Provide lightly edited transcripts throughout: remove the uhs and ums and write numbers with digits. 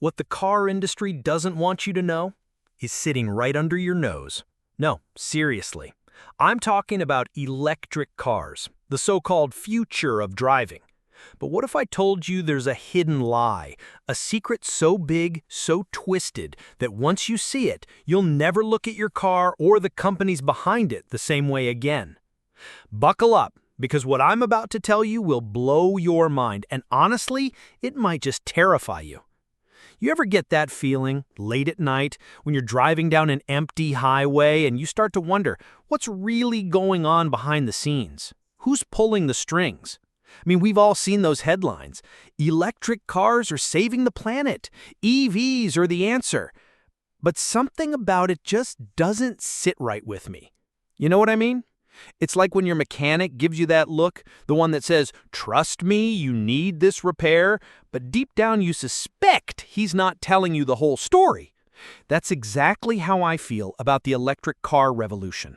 What the car industry doesn't want you to know is sitting right under your nose. No, seriously. I'm talking about electric cars, the so-called future of driving. But what if I told you there's a hidden lie, a secret so big, so twisted, that once you see it, you'll never look at your car or the companies behind it the same way again? Buckle up, because what I'm about to tell you will blow your mind, and honestly, it might just terrify you. You ever get that feeling, late at night, when you're driving down an empty highway and you start to wonder what's really going on behind the scenes? Who's pulling the strings? I mean, we've all seen those headlines. Electric cars are saving the planet. EVs are the answer. But something about it just doesn't sit right with me. You know what I mean? It's like when your mechanic gives you that look, the one that says, "Trust me, you need this repair," but deep down you suspect he's not telling you the whole story. That's exactly how I feel about the electric car revolution.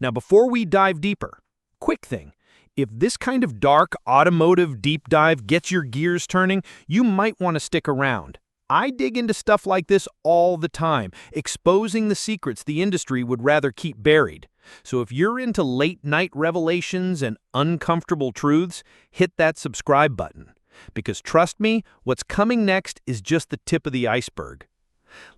Now, before we dive deeper, quick thing. If this kind of dark automotive deep dive gets your gears turning, you might want to stick around. I dig into stuff like this all the time, exposing the secrets the industry would rather keep buried. So if you're into late-night revelations and uncomfortable truths, hit that subscribe button. Because trust me, what's coming next is just the tip of the iceberg.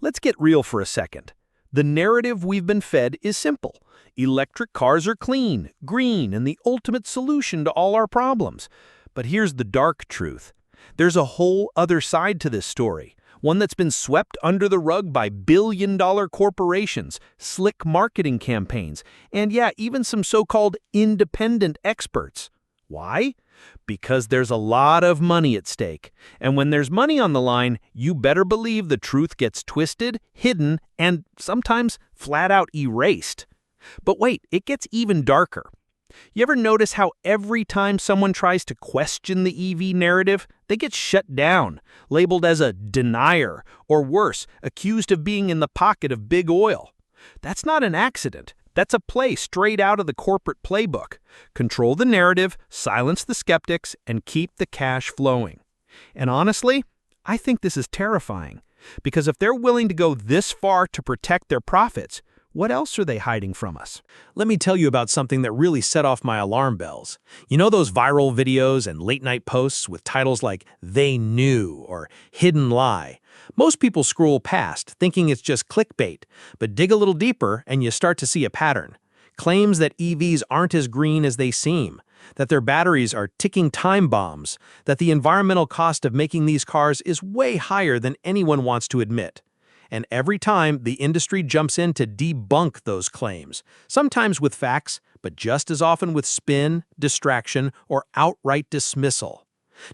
Let's get real for a second. The narrative we've been fed is simple. Electric cars are clean, green, and the ultimate solution to all our problems. But here's the dark truth. There's a whole other side to this story. One that's been swept under the rug by billion-dollar corporations, slick marketing campaigns, and yeah, even some so-called independent experts. Why? Because there's a lot of money at stake. And when there's money on the line, you better believe the truth gets twisted, hidden, and sometimes flat-out erased. But wait, it gets even darker. You ever notice how every time someone tries to question the EV narrative, they get shut down, labeled as a denier, or worse, accused of being in the pocket of big oil? That's not an accident. That's a play straight out of the corporate playbook. Control the narrative, silence the skeptics, and keep the cash flowing. And honestly, I think this is terrifying. Because if they're willing to go this far to protect their profits, what else are they hiding from us? Let me tell you about something that really set off my alarm bells. You know those viral videos and late-night posts with titles like "They Knew" or "Hidden Lie"? Most people scroll past, thinking it's just clickbait, but dig a little deeper and you start to see a pattern. Claims that EVs aren't as green as they seem, that their batteries are ticking time bombs, that the environmental cost of making these cars is way higher than anyone wants to admit. And every time, the industry jumps in to debunk those claims, sometimes with facts, but just as often with spin, distraction, or outright dismissal.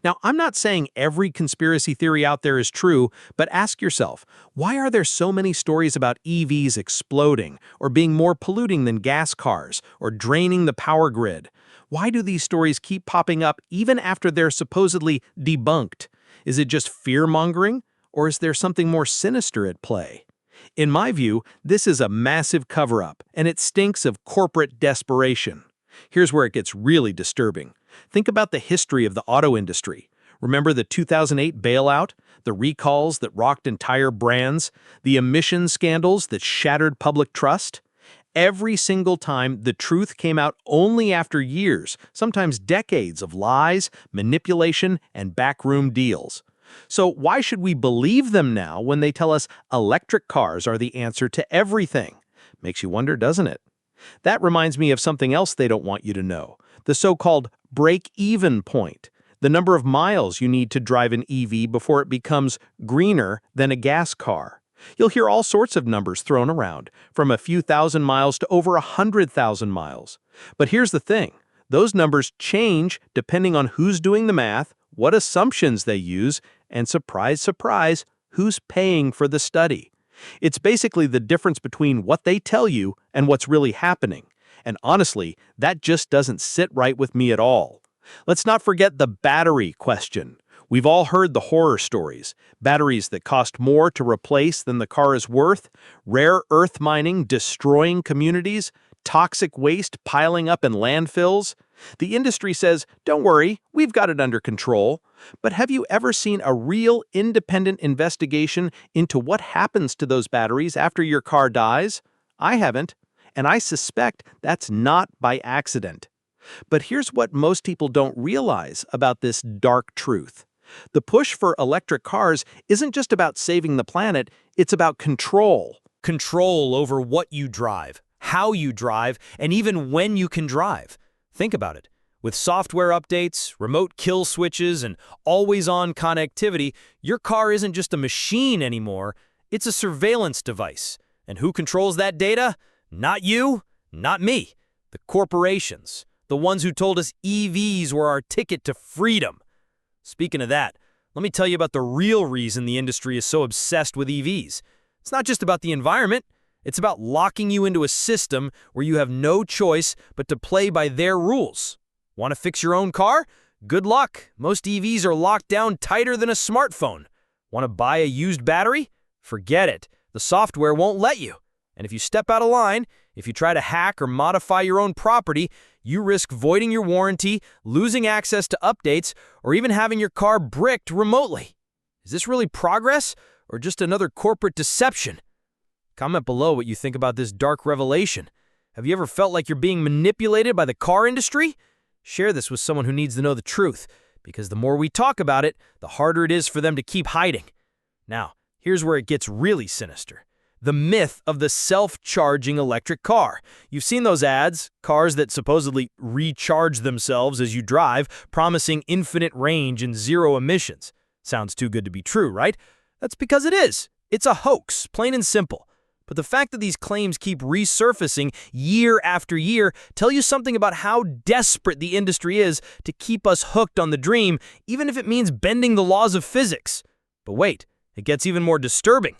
Now, I'm not saying every conspiracy theory out there is true, but ask yourself, why are there so many stories about EVs exploding, or being more polluting than gas cars, or draining the power grid? Why do these stories keep popping up even after they're supposedly debunked? Is it just fear-mongering? Or is there something more sinister at play? In my view, this is a massive cover-up, and it stinks of corporate desperation. Here's where it gets really disturbing. Think about the history of the auto industry. Remember the 2008 bailout, the recalls that rocked entire brands, the emission scandals that shattered public trust? Every single time, the truth came out only after years, sometimes decades of lies, manipulation, and backroom deals. So why should we believe them now when they tell us electric cars are the answer to everything? Makes you wonder, doesn't it? That reminds me of something else they don't want you to know, the so-called break-even point, the number of miles you need to drive an EV before it becomes greener than a gas car. You'll hear all sorts of numbers thrown around, from a few thousand miles to over 100,000 miles. But here's the thing, those numbers change depending on who's doing the math, what assumptions they use, and surprise, surprise, who's paying for the study. It's basically the difference between what they tell you and what's really happening. And honestly, that just doesn't sit right with me at all. Let's not forget the battery question. We've all heard the horror stories. Batteries that cost more to replace than the car is worth, rare earth mining destroying communities, toxic waste piling up in landfills? The industry says, don't worry, we've got it under control. But have you ever seen a real independent investigation into what happens to those batteries after your car dies? I haven't, and I suspect that's not by accident. But here's what most people don't realize about this dark truth. The push for electric cars isn't just about saving the planet, it's about control. Control over what you drive, how you drive, and even when you can drive. Think about it. With software updates, remote kill switches, and always-on connectivity, your car isn't just a machine anymore, it's a surveillance device. And who controls that data? Not you, not me. The corporations, the ones who told us EVs were our ticket to freedom. Speaking of that, let me tell you about the real reason the industry is so obsessed with EVs. It's not just about the environment. It's about locking you into a system where you have no choice but to play by their rules. Want to fix your own car? Good luck. Most EVs are locked down tighter than a smartphone. Want to buy a used battery? Forget it. The software won't let you. And if you step out of line, if you try to hack or modify your own property, you risk voiding your warranty, losing access to updates, or even having your car bricked remotely. Is this really progress, or just another corporate deception? Comment below what you think about this dark revelation. Have you ever felt like you're being manipulated by the car industry? Share this with someone who needs to know the truth, because the more we talk about it, the harder it is for them to keep hiding. Now, here's where it gets really sinister. The myth of the self-charging electric car. You've seen those ads, cars that supposedly recharge themselves as you drive, promising infinite range and zero emissions. Sounds too good to be true, right? That's because it is. It's a hoax, plain and simple. But the fact that these claims keep resurfacing year after year tell you something about how desperate the industry is to keep us hooked on the dream, even if it means bending the laws of physics. But wait, it gets even more disturbing.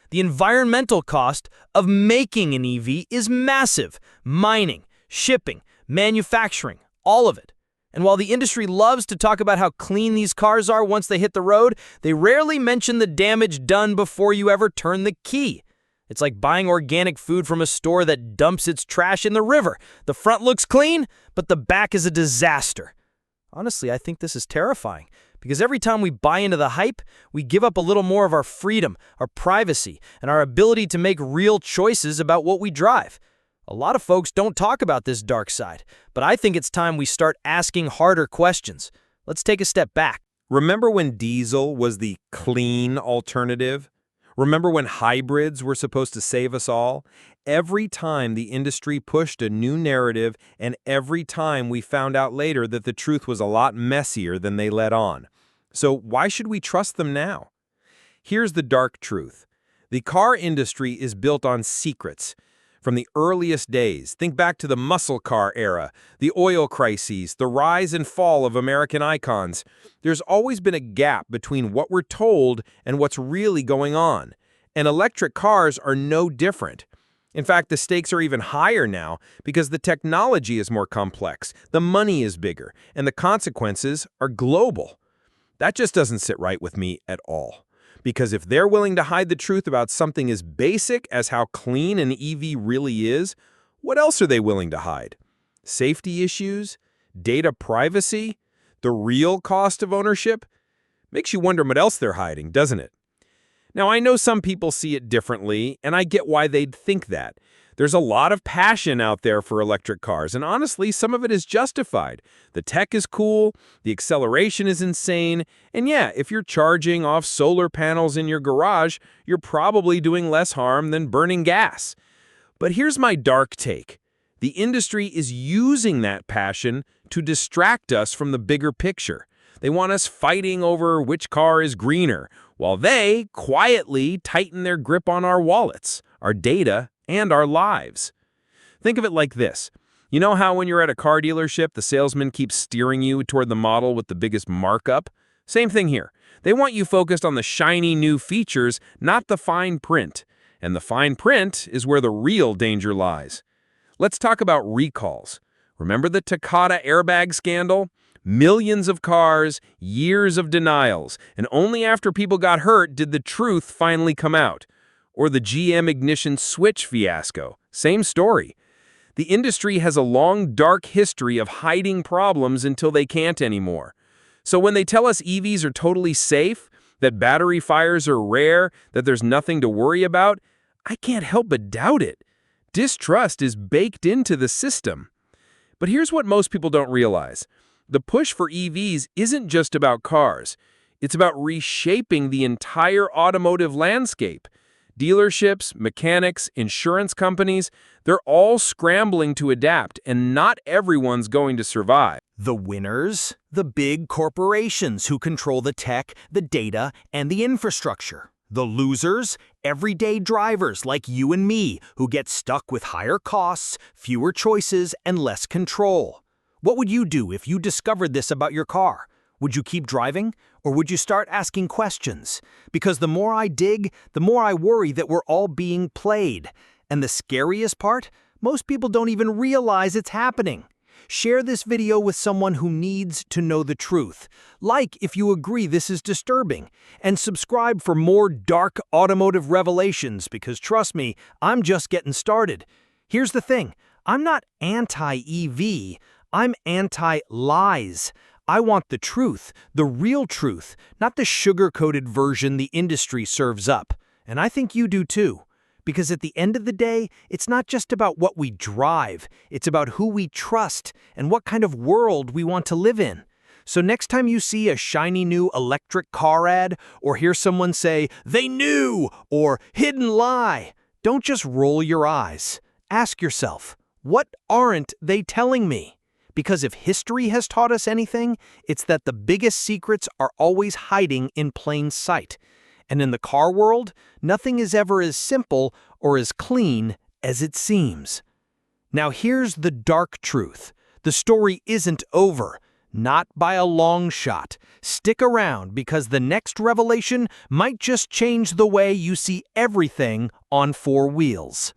The environmental cost of making an EV is massive. Mining, shipping, manufacturing, all of it. And while the industry loves to talk about how clean these cars are once they hit the road, they rarely mention the damage done before you ever turn the key. It's like buying organic food from a store that dumps its trash in the river. The front looks clean, but the back is a disaster. Honestly, I think this is terrifying. Because every time we buy into the hype, we give up a little more of our freedom, our privacy, and our ability to make real choices about what we drive. A lot of folks don't talk about this dark side, but I think it's time we start asking harder questions. Let's take a step back. Remember when diesel was the clean alternative? Remember when hybrids were supposed to save us all? Every time the industry pushed a new narrative, and every time we found out later that the truth was a lot messier than they let on. So why should we trust them now? Here's the dark truth. The car industry is built on secrets. From the earliest days, think back to the muscle car era, the oil crises, the rise and fall of American icons. There's always been a gap between what we're told and what's really going on. And electric cars are no different. In fact, the stakes are even higher now because the technology is more complex, the money is bigger, and the consequences are global. That just doesn't sit right with me at all. Because if they're willing to hide the truth about something as basic as how clean an EV really is, what else are they willing to hide? Safety issues? Data privacy? The real cost of ownership? Makes you wonder what else they're hiding, doesn't it? Now, I know some people see it differently, and I get why they'd think that. There's a lot of passion out there for electric cars, and honestly, some of it is justified. The tech is cool, the acceleration is insane, and yeah, if you're charging off solar panels in your garage, you're probably doing less harm than burning gas. But here's my dark take. The industry is using that passion to distract us from the bigger picture. They want us fighting over which car is greener, while they quietly tighten their grip on our wallets, our data, and our lives. Think of it like this. You know how when you're at a car dealership, the salesman keeps steering you toward the model with the biggest markup? Same thing here. They want you focused on the shiny new features, not the fine print. And the fine print is where the real danger lies. Let's talk about recalls. Remember the Takata airbag scandal? Millions of cars, years of denials, and only after people got hurt did the truth finally come out. Or the GM ignition switch fiasco. Same story. The industry has a long, dark history of hiding problems until they can't anymore. So when they tell us EVs are totally safe, that battery fires are rare, that there's nothing to worry about, I can't help but doubt it. Distrust is baked into the system. But here's what most people don't realize. The push for EVs isn't just about cars. It's about reshaping the entire automotive landscape. Dealerships, mechanics, insurance companies, they're all scrambling to adapt, and not everyone's going to survive. The winners, the big corporations who control the tech, the data, and the infrastructure. The losers, everyday drivers like you and me who get stuck with higher costs, fewer choices, and less control. What would you do if you discovered this about your car? Would you keep driving, or would you start asking questions? Because the more I dig, the more I worry that we're all being played. And the scariest part? Most people don't even realize it's happening. Share this video with someone who needs to know the truth. Like if you agree this is disturbing. And subscribe for more dark automotive revelations because trust me, I'm just getting started. Here's the thing, I'm not anti-EV, I'm anti-lies. I want the truth, the real truth, not the sugar-coated version the industry serves up. And I think you do too. Because at the end of the day, it's not just about what we drive, it's about who we trust and what kind of world we want to live in. So next time you see a shiny new electric car ad or hear someone say, "They knew," or "hidden lie," don't just roll your eyes. Ask yourself, what aren't they telling me? Because if history has taught us anything, it's that the biggest secrets are always hiding in plain sight. And in the car world, nothing is ever as simple or as clean as it seems. Now here's the dark truth. The story isn't over, not by a long shot. Stick around because the next revelation might just change the way you see everything on four wheels.